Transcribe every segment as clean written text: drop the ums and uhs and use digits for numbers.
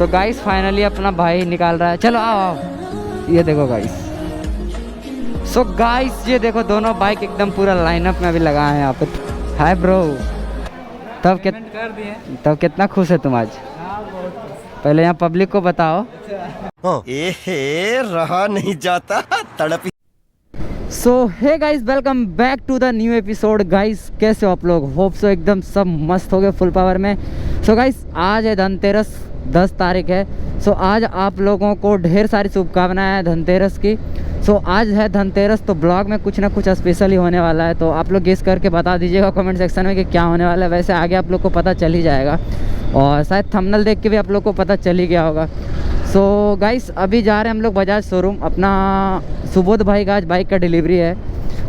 So guys finally अपना भाई निकाल रहा है, चलो आओ आओ। ये देखो गाइस, सो गाइस ये देखो दोनों बाइक एकदम पूरा लाइनअप में अभी लगाए हैं यहाँ पे। हाय ब्रो, तब कितना खुश है तुम आज? पहले यहाँ पब्लिक को बताओ। रहा नहीं जाता तड़प। So hey guys, welcome back to the new episode. Guys कैसे हो आप लोग? होप सो एकदम सब मस्त हो गए, फुल पावर में। सो गाइस आज है धनतेरस, 10 तारीख है। सो आज आप लोगों को ढेर सारी शुभकामनाएं हैं धनतेरस की। सो आज है धनतेरस, तो ब्लॉग में कुछ ना कुछ स्पेशल ही होने वाला है। तो आप लोग गेस करके बता दीजिएगा कमेंट सेक्शन में कि क्या होने वाला है। वैसे आगे आप लोग को पता चल ही जाएगा, और शायद थंबनेल देख के भी आप लोग को पता चल ही गया होगा। सो गाइस अभी जा रहे हैं हम लोग बजाज शोरूम। अपना सुबोध भाई का आज बाइक का डिलीवरी है,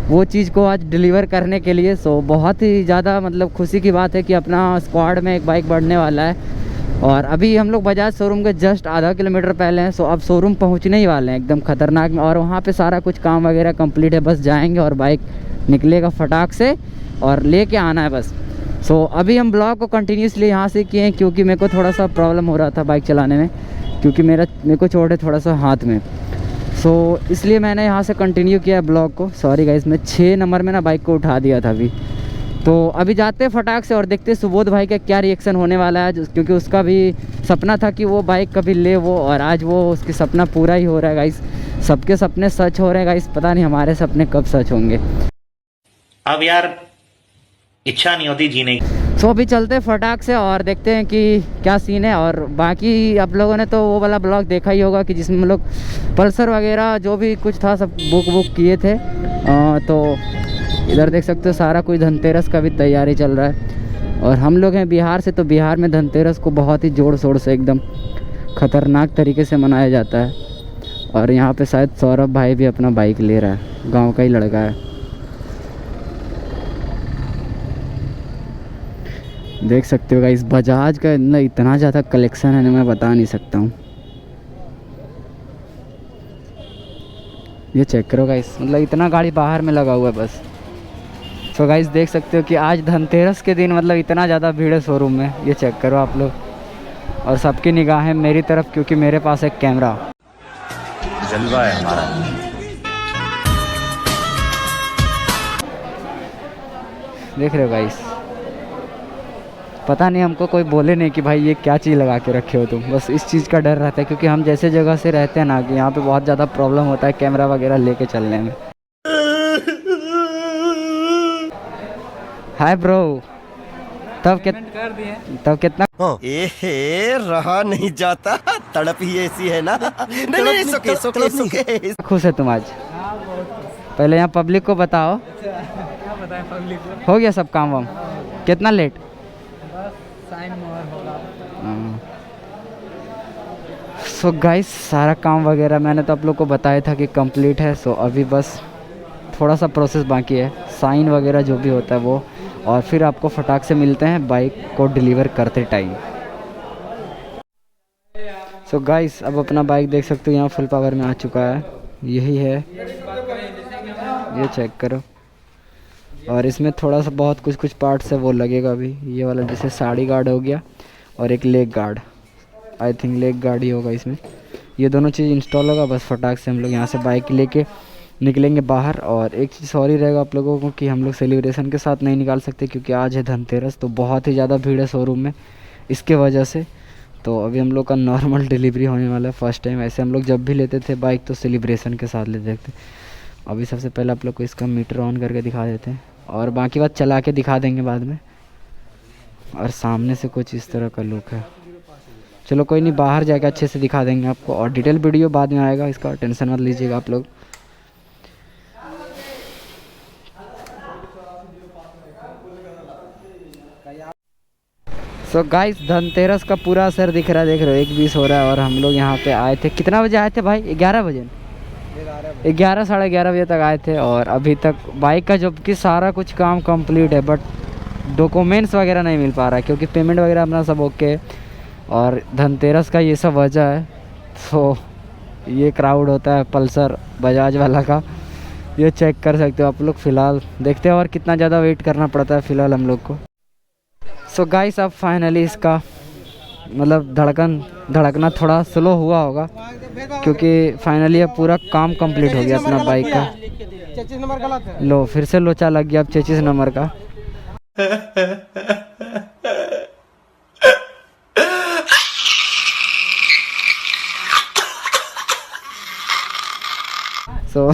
वो चीज़ को आज डिलीवर करने के लिए। सो बहुत ही ज़्यादा मतलब खुशी की बात है कि अपना स्क्वाड में एक बाइक बढ़ने वाला है। और अभी हम लोग बजाज शोरूम के जस्ट आधा किलोमीटर पहले हैं। सो अब शोरूम पहुंचने ही वाले हैं एकदम खतरनाक में, और वहाँ पे सारा कुछ काम वगैरह कंप्लीट है। बस जाएंगे और बाइक निकलेगा फटाक से और लेके आना है बस। सो अभी हम ब्लॉग को कंटिन्यूसली यहाँ से किए हैं, क्योंकि मेरे को थोड़ा सा प्रॉब्लम हो रहा था बाइक चलाने में, क्योंकि मेरे को चोट है थोड़ा सा हाथ में। सो इसलिए मैंने यहाँ से कंटिन्यू किया है ब्लॉग को। सॉरी गाइस, मैं 6 नंबर में ना बाइक को उठा दिया था अभी। तो अभी जाते हैं फटाक से और देखते हैं सुबोध भाई का क्या रिएक्शन होने वाला है, क्योंकि उसका भी सपना था कि वो बाइक कभी ले वो, और आज वो उसकी सपना पूरा ही हो रहा है गाइस। सबके सपने सच हो रहे हैं गाइस, पता नहीं हमारे सपने कब सच होंगे। अब यार इच्छा नहीं होती जीने की। सो अभी चलते हैं फटाक से और देखते हैं कि क्या सीन है। और बाकी आप लोगों ने तो वो वाला ब्लॉग देखा ही होगा कि जिसमें हम लोग पल्सर वगैरह जो भी कुछ था सब बुक किए थे। तो इधर देख सकते हो सारा कुछ धनतेरस का भी तैयारी चल रहा है। और हम लोग हैं बिहार से, तो बिहार में धनतेरस को बहुत ही ज़ोर शोर से एकदम ख़तरनाक तरीके से मनाया जाता है। और यहाँ पे शायद सौरभ भाई भी अपना बाइक ले रहा है, गाँव का ही लड़का है। देख सकते हो गाइस बजाज का इतना ज़्यादा कलेक्शन है ना, मैं बता नहीं सकता हूँ। ये चेक करो गाइस, मतलब इतना गाड़ी बाहर में लगा हुआ है बस। सो गाइस देख सकते हो कि आज धनतेरस के दिन मतलब इतना ज़्यादा भीड़ है शोरूम में, ये चेक करो आप लोग। और सबकी निगाहें मेरी तरफ, क्योंकि मेरे पास एक कैमरा। जलवा है हमारा। देख रहे हो गाइस, पता नहीं हमको कोई बोले नहीं कि भाई ये क्या चीज़ लगा के रखे हो तुम। बस इस चीज़ का डर रहता है, क्योंकि हम जैसे जगह से रहते हैं ना कि यहाँ पे बहुत ज़्यादा प्रॉब्लम होता है कैमरा वगैरह लेके चलने में। हाय ब्रो, तब कितना रहा नहीं जाता तड़प ही ऐसी है ना। नहीं सुके खुश है तुम आज? पहले यहाँ पब्लिक को बताओ। क्या बताएं पब्लिक को? हो गया सब काम वाम? कितना लेट? सो गाइस सारा काम वगैरह मैंने तो आप लोग को बताया था कि कंप्लीट है। सो अभी बस थोड़ा सा प्रोसेस बाकी है, साइन वगैरह जो भी होता है वो, और फिर आपको फटाक से मिलते हैं बाइक को डिलीवर करते टाइम। सो गाइस अब अपना बाइक देख सकते हो यहाँ फुल पावर में आ चुका है, यही है, ये चेक करो। और इसमें थोड़ा सा बहुत कुछ पार्ट्स है वो लगेगा अभी। ये वाला जैसे साड़ी गार्ड हो गया, और एक leg guard, I think leg guard ही होगा इसमें। ये दोनों चीज़ इंस्टॉल होगा, बस फटाक से हम लोग यहाँ से बाइक लेके निकलेंगे बाहर। और एक चीज़ सॉरी रहेगा आप लोगों को कि हम लोग सेलिब्रेशन के साथ नहीं निकाल सकते, क्योंकि आज है धनतेरस, तो बहुत ही ज़्यादा भीड़ है शोरूम में इसके वजह से। तो अभी हम लोग का नॉर्मल डिलीवरी होने वाला है फर्स्ट टाइम। ऐसे हम लोग जब भी लेते थे बाइक तो सेलिब्रेशन के साथ लेते थे। अभी सबसे पहले आप लोग को इसका मीटर ऑन करके दिखा देते हैं, और बाकी बात चला के दिखा देंगे बाद में। और सामने से कुछ इस तरह का लुक है। चलो कोई नहीं, बाहर जाके अच्छे से दिखा देंगे आपको, और डिटेल वीडियो बाद में आएगा, इसका टेंशन मत लीजिएगा आप लोग। सो गाइस धनतेरस का पूरा असर दिख रहा है, देख रहे हो 1:20 हो रहा है। और हम लोग यहाँ पे आए थे, कितना बजे आए थे भाई? 11 बजे, 11 साढ़े 11 बजे तक आए थे। और अभी तक बाइक का जबकि सारा कुछ काम कंप्लीट है, बट डॉक्यूमेंट्स वगैरह नहीं मिल पा रहा है, क्योंकि पेमेंट वगैरह अपना सब ओके। और धनतेरस का ये सब वजह है। तो ये क्राउड होता है पल्सर बजाज वाला का, ये चेक कर सकते हो आप लोग। फ़िलहाल देखते हैं और कितना ज़्यादा वेट करना पड़ता है फ़िलहाल हम लोग को। सो गाइस अब फाइनली इसका मतलब धड़कना थोड़ा स्लो हुआ होगा, क्योंकि फाइनली अब पूरा काम कंप्लीट हो गया अपना बाइक का। 33 नंबर गलत है। लो फिर से लोचा लग गया अब 33 नंबर का। सो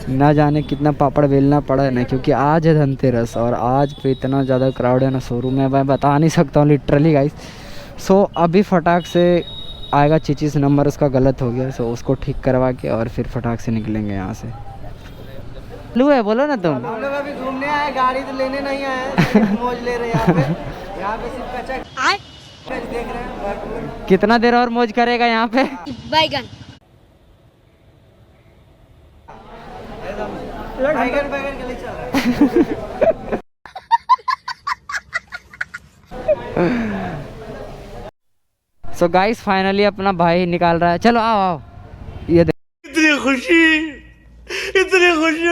ना जाने कितना पापड़ बेलना पड़ा है ना, क्योंकि आज है धनतेरस और आज पे इतना ज़्यादा क्राउड है ना शोरूम में, मैं बता नहीं सकता हूँ लिटरली गाइस। सो अभी फटाक से आएगा 33 नंबर, उसका गलत हो गया, सो उसको ठीक करवा के और फिर फटाक से निकलेंगे यहाँ से। लू है बोलो ना तुम। हम लोग अभी घूमने आए, गाड़ी तो लेने नहीं आए, मौज ले रहे हैं यहाँ पे सिर्फ कच्चा देख रहे हैं भरपूर। कितना देर और मौज करेगा यहाँ पे? बैगन बैगन के लिए चल रहा है। सो गाइस फाइनली अपना भाई निकाल रहा है, चलो आओ आओ। ये इतनी खुशी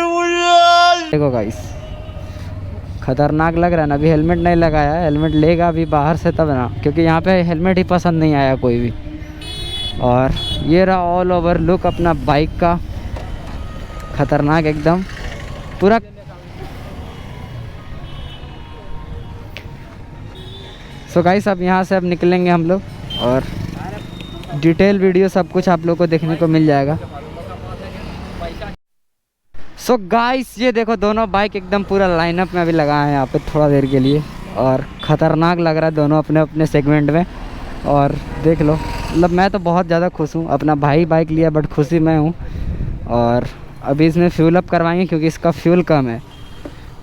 मुझे। देखो गाइस खतरनाक लग रहा है ना। अभी हेलमेट नहीं लगाया है, हेलमेट लेगा अभी बाहर से तब ना, क्योंकि यहाँ पे हेलमेट ही पसंद नहीं आया कोई भी। और ये रहा ऑल ओवर लुक अपना बाइक का, खतरनाक एकदम पूरा। सो गाइस अब यहाँ से अब निकलेंगे हम लोग और डिटेल वीडियो सब कुछ आप लोग को देखने को मिल जाएगा। सो गाइस ये देखो दोनों बाइक एकदम पूरा लाइनअप में अभी लगाए हैं यहाँ पे थोड़ा देर के लिए, और ख़तरनाक लग रहा है दोनों अपने अपने सेगमेंट में। और देख लो मतलब मैं तो बहुत ज़्यादा खुश हूँ, अपना भाई बाइक लिया बट खुशी मैं हूँ। और अभी इसमें फ्यूल अप करवाएंगे क्योंकि इसका फ्यूल कम है,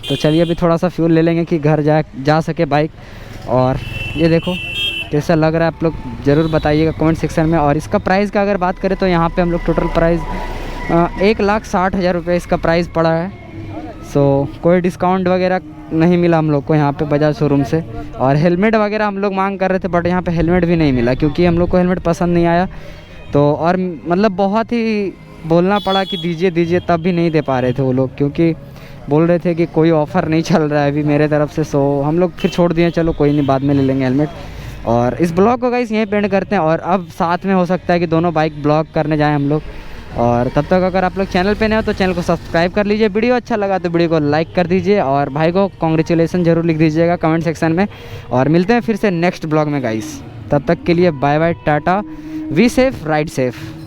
तो चलिए अभी थोड़ा सा फ्यूल ले लेंगे कि घर जा सके बाइक। और ये देखो कैसा लग रहा है आप लोग ज़रूर बताइएगा कमेंट सेक्शन में। और इसका प्राइस का अगर बात करें तो यहाँ पे हम लोग टोटल प्राइस 1,60,000 रुपये इसका प्राइस पड़ा है। सो कोई डिस्काउंट वगैरह नहीं मिला हम लोग को यहाँ पे बजाज शोरूम से। और हेलमेट वगैरह हम लोग मांग कर रहे थे बट यहाँ पे हेलमेट भी नहीं मिला, क्योंकि हम लोग को हेलमेट पसंद नहीं आया। तो और मतलब बहुत ही बोलना पड़ा कि दीजिए दीजिए, तब भी नहीं दे पा रहे थे वो लोग, क्योंकि बोल रहे थे कि कोई ऑफ़र नहीं चल रहा है अभी मेरे तरफ से। सो हम लोग फिर छोड़ दिए, चलो कोई नहीं बाद में ले लेंगे हेलमेट। और इस ब्लॉग को गाइस यहीं पे एंड करते हैं, और अब साथ में हो सकता है कि दोनों बाइक ब्लॉग करने जाएं हम लोग। और तब तक अगर आप लोग चैनल पे नए हो तो चैनल को सब्सक्राइब कर लीजिए, वीडियो अच्छा लगा तो वीडियो को लाइक कर दीजिए, और भाई को कॉन्ग्रेचुलेसन ज़रूर लिख दीजिएगा कमेंट सेक्शन में। और मिलते हैं फिर से नेक्स्ट ब्लॉग में गाइस, तब तक के लिए bye bye tata, we safe ride safe.